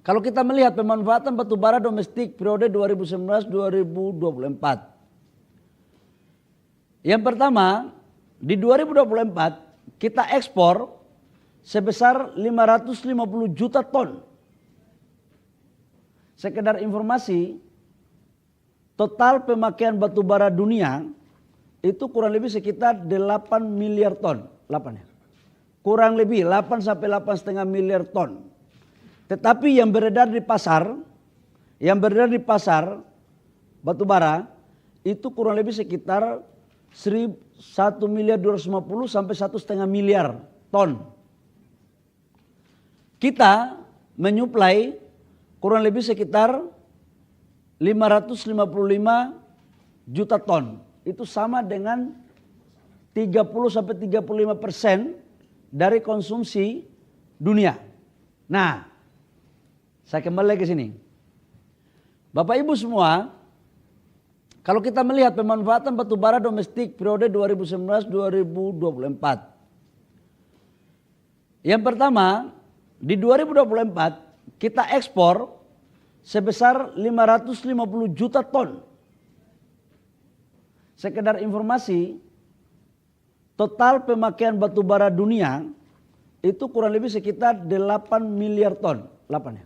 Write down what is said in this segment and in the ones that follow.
Kalau kita melihat pemanfaatan batubara domestik periode 2019-2024. Yang pertama, di 2024 kita ekspor sebesar 550 juta ton. Sekedar informasi, total pemakaian batubara dunia itu kurang lebih sekitar 8 miliar ton. 8 ya. Kurang lebih 8 sampai 8,5 miliar ton. Tetapi yang beredar di pasar batubara itu kurang lebih sekitar 1 miliar 250 sampai 1,5 miliar ton. Kita menyuplai kurang lebih sekitar 555 juta ton. Itu sama dengan 30 sampai 35% dari konsumsi dunia. Nah, saya kembali ke sini. Bapak Ibu semua, kalau kita melihat pemanfaatan batubara domestik periode 2019-2024. Yang pertama, di 2024 kita ekspor sebesar 550 juta ton. Sekedar informasi, total pemakaian batubara dunia itu kurang lebih sekitar 8 miliar ton. 8 ya.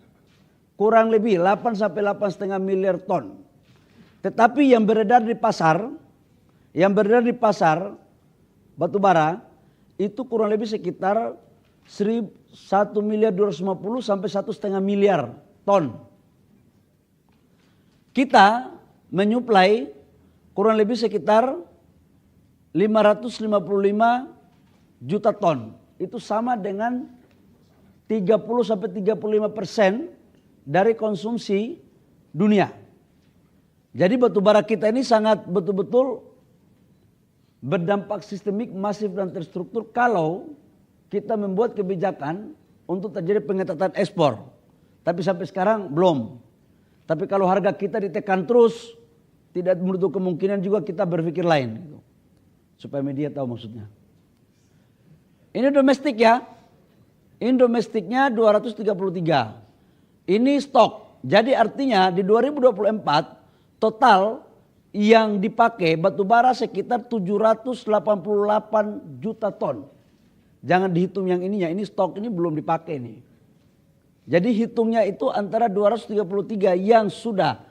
Kurang lebih 8 sampai 8,5 miliar ton. Tetapi yang beredar di pasar batubara itu kurang lebih sekitar 1 miliar 250 sampai 1,5 miliar ton. Kita menyuplai kurang lebih sekitar 555 juta ton. Itu sama dengan 30 sampai 35% dari konsumsi dunia. Jadi batubara kita ini sangat betul-betul berdampak sistemik, masif dan terstruktur kalau kita membuat kebijakan untuk terjadi pengetatan ekspor. Tapi sampai sekarang belum. Tapi kalau harga kita ditekan terus, tidak menutup kemungkinan juga kita berpikir lain. Gitu. Supaya media tahu maksudnya. Ini domestik ya. Ini domestiknya 233. Ini stok. Jadi artinya di 2024 total yang dipakai batubara sekitar 788 juta ton. Jangan dihitung yang ininya, ini stok ini belum dipakai nih. Jadi hitungnya itu antara 233 yang sudah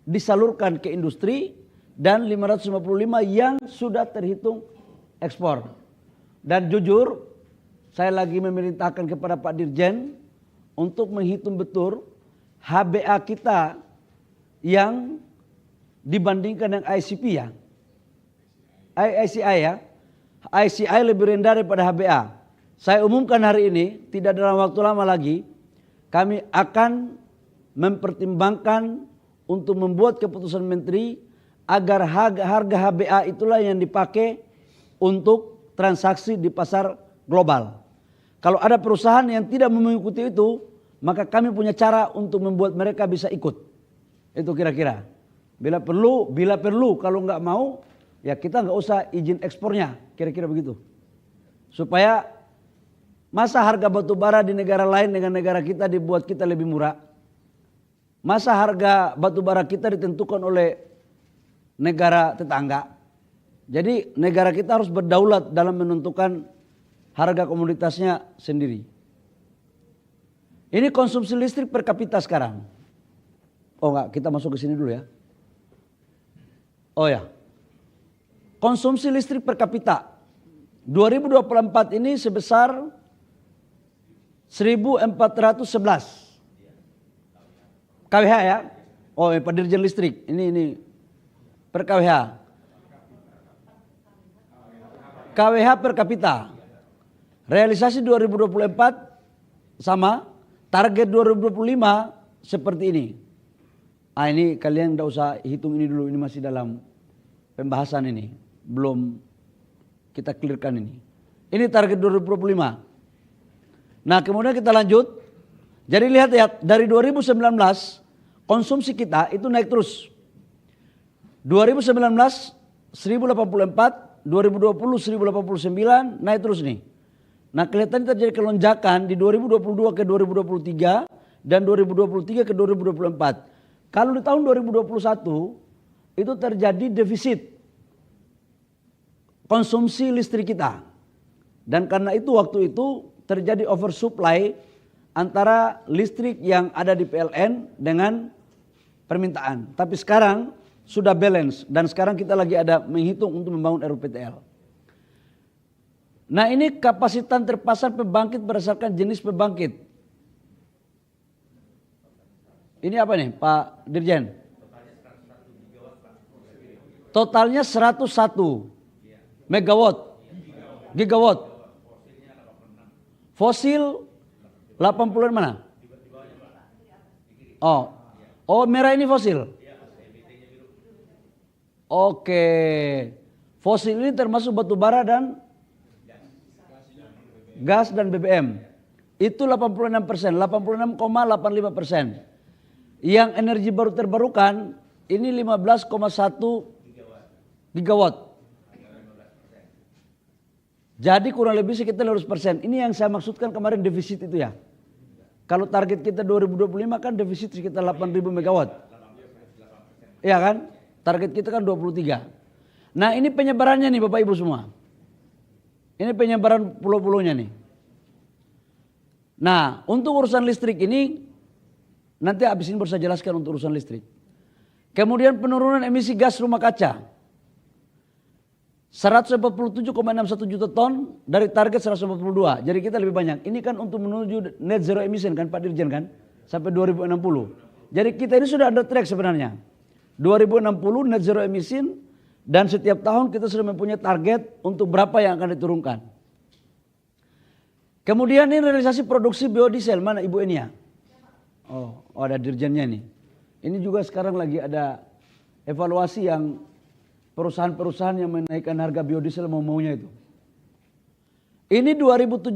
disalurkan ke industri dan 555 yang sudah terhitung ekspor. Dan jujur saya lagi memerintahkan kepada Pak Dirjen untuk menghitung betul HBA kita yang dibandingkan dengan ICP ya. ICI ya. ICI lebih rendah daripada HBA. Saya umumkan hari ini, tidak dalam waktu lama lagi, kami akan mempertimbangkan untuk membuat keputusan menteri agar harga HBA itulah yang dipakai untuk transaksi di pasar global. Kalau ada perusahaan yang tidak mengikuti itu, maka kami punya cara untuk membuat mereka bisa ikut. Itu kira-kira. Bila perlu, kalau nggak mau, ya kita nggak usah izin ekspornya. Kira-kira begitu. Supaya masa harga batubara di negara lain dengan negara kita dibuat kita lebih murah. Masa harga batubara kita ditentukan oleh negara tetangga. Jadi negara kita harus berdaulat dalam menentukan harga komoditasnya sendiri. Ini konsumsi listrik per kapita sekarang. Oh enggak, kita masuk ke sini dulu ya. Oh ya. Konsumsi listrik per kapita 2024 ini sebesar 1.411 kWh ya. Oh, Pak Dirjen Listrik. Ini per kWh. KWH per kapita. Realisasi 2024 sama, target 2025 seperti ini. Ah, ini kalian tidak usah hitung ini dulu, ini masih dalam pembahasan ini. Belum kita clearkan ini. Ini target 2025. Nah, kemudian kita lanjut. Jadi lihat ya, dari 2019 konsumsi kita itu naik terus. 2019 1084, 2020 1089, naik terus nih. Nah, kelihatan terjadi kelonjakan di 2022 ke 2023 dan 2023 ke 2024. Kalau di tahun 2021 itu terjadi defisit konsumsi listrik kita. Dan karena itu waktu itu terjadi oversupply antara listrik yang ada di PLN dengan permintaan. Tapi sekarang sudah balance dan sekarang kita lagi ada menghitung untuk membangun RUPTL. Nah, ini kapasitas terpasang pembangkit berdasarkan jenis pembangkit. Ini apa nih Pak Dirjen? Totalnya 101 megawatt, gigawatt. Fosil 80 mana? Oh merah ini fosil. Oke, fosil ini termasuk batu bara dan gas dan BBM. Itu 86%, 86,85%. Yang energi baru terbarukan ini 15,1 gigawatt. Jadi kurang lebih sekitar 100%. Ini yang saya maksudkan kemarin defisit itu ya. Kalau target kita 2025 kan defisit sekitar 8.000 megawatt. Iya kan? Target kita kan 23. Nah, ini penyebarannya nih Bapak Ibu semua. Ini penyebaran pulau-pulaunya nih. Nah, untuk urusan listrik ini nanti habis ini baru saya jelaskan untuk urusan listrik. Kemudian penurunan emisi gas rumah kaca. 147,61 juta ton dari target 142. Jadi kita lebih banyak. Ini kan untuk menuju net zero emission kan Pak Dirjen kan? Sampai 2060. Jadi kita ini sudah ada track sebenarnya. 2060 net zero emission dan setiap tahun kita sudah mempunyai target untuk berapa yang akan diturunkan. Kemudian ini realisasi produksi biodiesel. Mana Ibu Enia? Oh ada dirjennya nih. Ini juga sekarang lagi ada evaluasi yang perusahaan-perusahaan yang menaikkan harga biodiesel mau-maunya itu. Ini 2017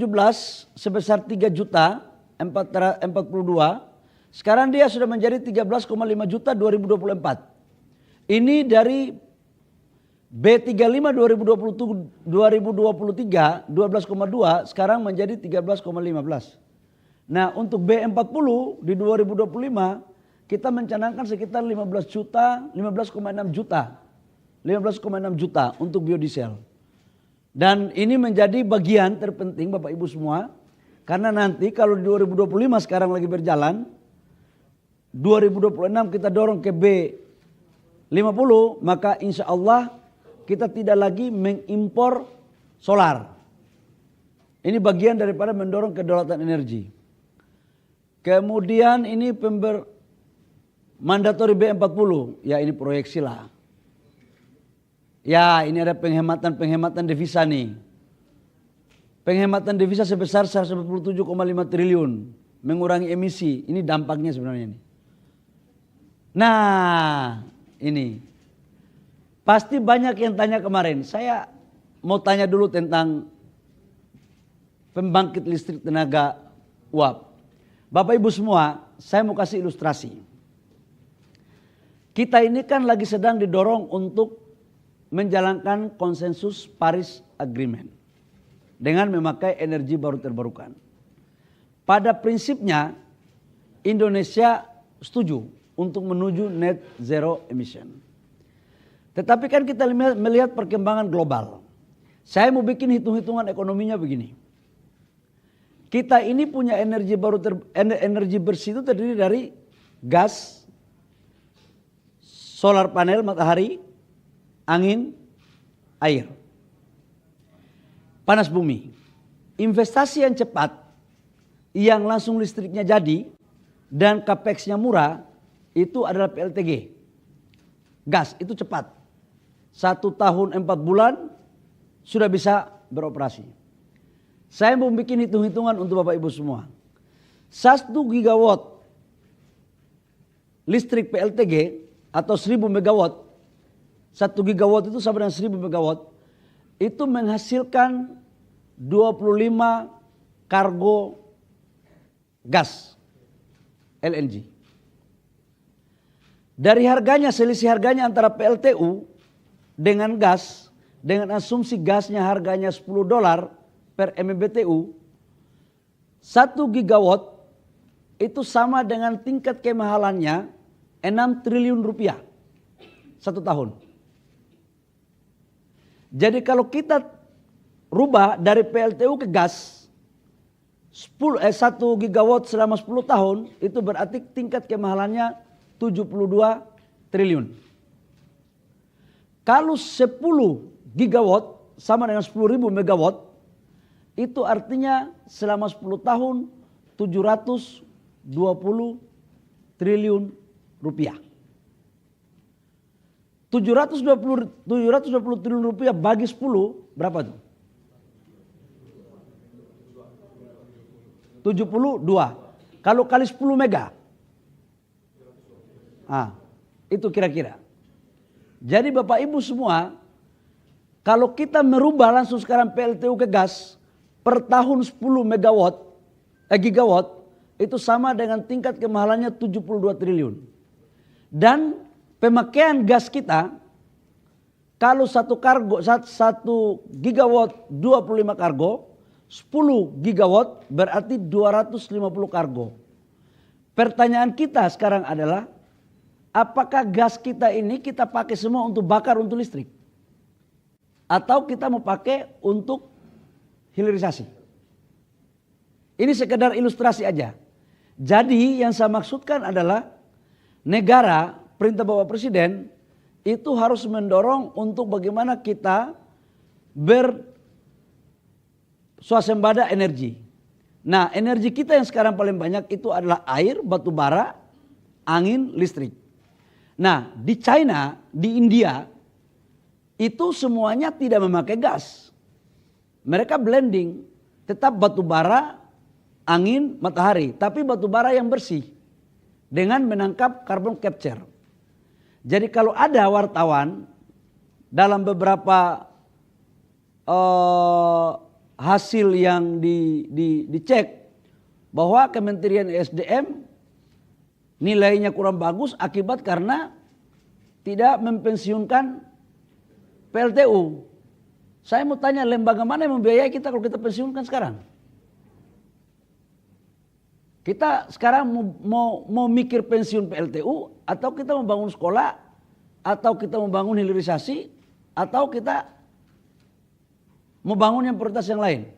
sebesar 3 juta 42. Sekarang dia sudah menjadi 13,5 juta 2024. Ini dari B35 2023 12,2 sekarang menjadi 13,15. Nah, untuk B40 di 2025 kita mencanangkan sekitar 15 juta, 15,6 juta. 15,6 juta untuk biodiesel. Dan ini menjadi bagian terpenting Bapak Ibu semua. Karena nanti kalau di 2025 sekarang lagi berjalan, 2026 kita dorong ke B50, maka insya Allah kita tidak lagi mengimpor solar. Ini bagian daripada mendorong kedaulatan energi. Kemudian ini mandatori B40, ya ini proyeksi lah. Ya ini ada penghematan devisa nih. Penghematan devisa sebesar 147,5 triliun. Mengurangi emisi. Ini dampaknya sebenarnya nih. Nah ini. Pasti banyak yang tanya kemarin. Saya mau tanya dulu tentang pembangkit listrik tenaga uap. Bapak Ibu semua, saya mau kasih ilustrasi. Kita ini kan lagi sedang didorong untuk menjalankan konsensus Paris Agreement dengan memakai energi baru terbarukan. Pada prinsipnya Indonesia setuju untuk menuju net zero emission. Tetapi kan kita melihat perkembangan global. Saya mau bikin hitung-hitungan ekonominya begini. Kita ini punya energi energi bersih itu terdiri dari gas, solar panel, matahari, angin, air, panas bumi. Investasi yang cepat, yang langsung listriknya jadi dan capex-nya murah itu adalah PLTG. Gas itu cepat. 1 tahun 4 bulan sudah bisa beroperasi. Saya mau bikin hitung-hitungan untuk Bapak Ibu semua. 1 gigawatt listrik PLTG atau 1000 megawatt. 1 gigawatt itu sama dengan 1000 megawatt. Itu menghasilkan 25 kargo gas LNG. Dari harganya, selisih harganya antara PLTU dengan gas, dengan asumsi gasnya harganya $10 per MMBTU, 1 gigawatt itu sama dengan tingkat kemahalannya 6 triliun rupiah 1 tahun. Jadi kalau kita rubah dari PLTU ke gas 1 gigawatt selama 10 tahun, itu berarti tingkat kemahalannya 72 triliun. Kalau 10 gigawatt sama dengan 10.000 megawatt, itu artinya selama 10 tahun 720 triliun rupiah. 720 triliun rupiah bagi 10 berapa tuh? 72. Kalau kali 10 mega. Itu kira-kira. Jadi Bapak Ibu semua, kalau kita merubah langsung sekarang PLTU ke gas per tahun 10 gigawatt, itu sama dengan tingkat kemahalannya 72 triliun. Dan pemakaian gas kita, kalau 1 gigawatt 25 kargo, 10 gigawatt berarti 250 kargo. Pertanyaan kita sekarang adalah, apakah gas kita ini kita pakai semua untuk bakar untuk listrik? Atau kita mau pakai untuk hilirisasi? Ini sekedar ilustrasi aja. Jadi yang saya maksudkan adalah negara, perintah Bapak Presiden itu harus mendorong untuk bagaimana kita swasembada energi. Nah, energi kita yang sekarang paling banyak itu adalah air, batu bara, angin, listrik. Nah, di China, di India, itu semuanya tidak memakai gas. Mereka blending, tetap batu bara, angin, matahari, tapi batu bara yang bersih dengan menangkap carbon capture. Jadi kalau ada wartawan dalam beberapa hasil yang dicek bahwa Kementerian SDM nilainya kurang bagus akibat karena tidak mempensiunkan PLTU. Saya mau tanya, lembaga mana yang membiayai kita kalau kita pensiunkan sekarang? Kita sekarang mau mikir pensiun PLTU, atau kita membangun sekolah, atau kita membangun hilirisasi, atau kita mau bangun yang prioritas yang lain.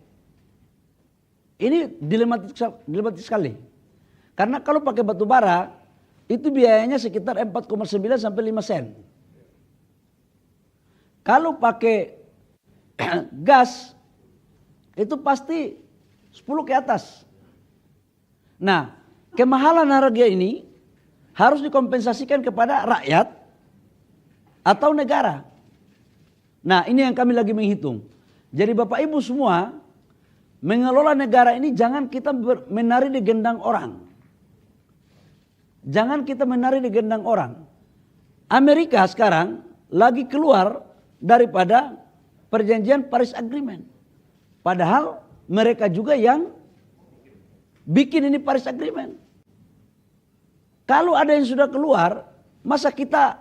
Ini dilematis sekali. Karena kalau pakai batu bara, itu biayanya sekitar 4,9 sampai 5 sen. Kalau pakai gas, itu pasti 10 ke atas. Nah, kemahalan harga ini harus dikompensasikan kepada rakyat atau negara. Nah, ini yang kami lagi menghitung. Jadi Bapak Ibu semua, mengelola negara ini jangan kita menari di gendang orang. Jangan kita menari di gendang orang. Amerika sekarang lagi keluar daripada perjanjian Paris Agreement. Padahal mereka juga yang bikin ini Paris Agreement. Kalau ada yang sudah keluar, masa kita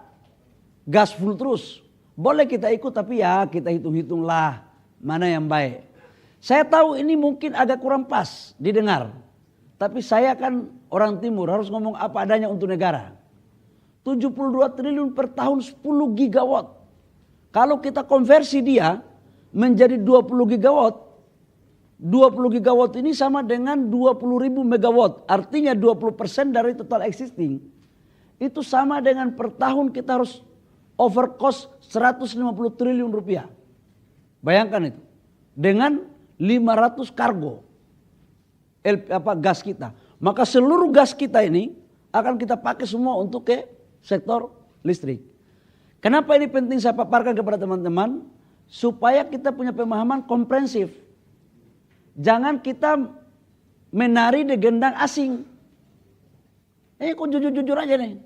gas full terus? Boleh kita ikut, tapi ya kita hitung-hitunglah mana yang baik. Saya tahu ini mungkin agak kurang pas didengar. Tapi saya kan orang timur, harus ngomong apa adanya untuk negara. 72 triliun per tahun 10 gigawatt. Kalau kita konversi dia menjadi 20 gigawatt. 20 gigawatt ini sama dengan 20.000 megawatt. Artinya 20% dari total existing. Itu sama dengan per tahun kita harus overcost 150 triliun rupiah. Bayangkan itu. Dengan 500 kargo gas kita. Maka seluruh gas kita ini akan kita pakai semua untuk ke sektor listrik. Kenapa ini penting saya paparkan kepada teman-teman? Supaya kita punya pemahaman komprehensif. Jangan kita menari di gendang asing. Kok jujur-jujur aja nih.